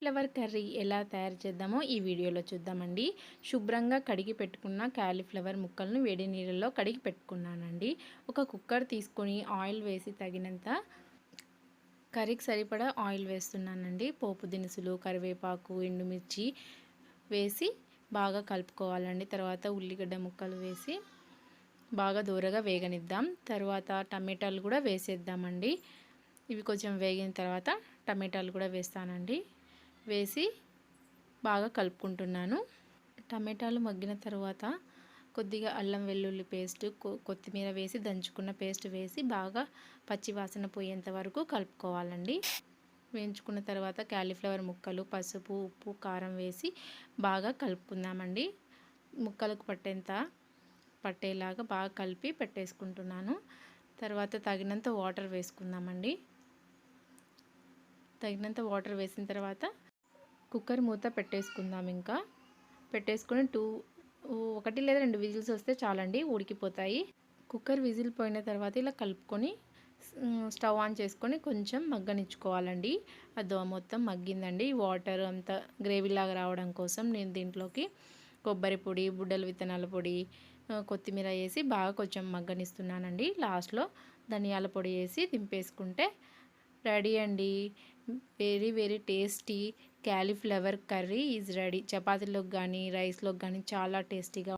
Cauliflower curry ఎలా తయారు చేద్దామో ఈ వీడియోలో చూద్దామండి. శుభ్రంగా కడిగి పెట్టుకున్న క్యాలీఫ్లవర్ ముక్కలను వేడి నీళ్ళలో కడిగి పెట్టుకున్నానండి. ఒక కుక్కర్ తీసుకొని ఆయిల్ వేసి తగినంత కర్రీకి సరిపడా ఆయిల్ వేస్తున్నానండి. పోపు దినుసులు, కరివేపాకు, ఎండుమిర్చి వేసి బాగా కలుపుకోవాలండి. తర్వాత ఉల్లిగడ్డ ముక్కలు వేసి బాగా దూరగా వేగనిద్దాం. తర్వాత టమాటాలు కూడా వేసేద్దామండి. ఇవి కొంచెం వేగిన తర్వాత టమాటాలు కూడా వేస్తానండి. వేసి బాగా కలుపుకుంటున్నాను. టమాటాలు మగ్గిన తర్వాత కొద్దిగా అల్లం వెల్లుల్లి పేస్ట్, కొత్తిమీర వేసి దంచుకున్న పేస్ట్ వేసి బాగా పచ్చి వాసన పోయేంత వరకు కలుపుకోవాలండి. వేయించుకున్న తర్వాత క్యాలీఫ్లవర్ ముక్కలు, పసుపు, ఉప్పు, కారం వేసి బాగా కలుపుకుందామండి. ముక్కలకు పట్టేలాగా బాగా కలిపి పెట్టేసుకుంటున్నాను. తర్వాత తగినంత వాటర్ వేసుకుందామండి. తగినంత వాటర్ వేసిన తర్వాత కుక్కర్ మూత పెట్టేసుకుందాం. ఇంకా పెట్టేసుకొని ఒకటి లేదా 2 విజిల్స్ వస్తే చాలండి, ఉడికిపోతాయి. కుక్కర్ విజిల్ పోయిన తర్వాత ఇలా కలుపుకొని స్టవ్ ఆన్ చేసుకొని కొంచెం మగ్గనిచ్చుకోవాలండి. అది మొత్తం మగ్గిందండి. వాటర్ అంతా గ్రేవీలాగా రావడం కోసం నేను దీంట్లోకి కొబ్బరి పొడి, బుడ్డల విత్తనాల పొడి, కొత్తిమీర వేసి బాగా కొంచెం మగ్గనిస్తున్నానండి. లాస్ట్లో ధనియాల పొడి వేసి దింపేసుకుంటే రెడీ అండి. Very very tasty cauliflower curry is ready. చపాతీలోకి కానీ రైస్లోకి కానీ చాలా టేస్టీగా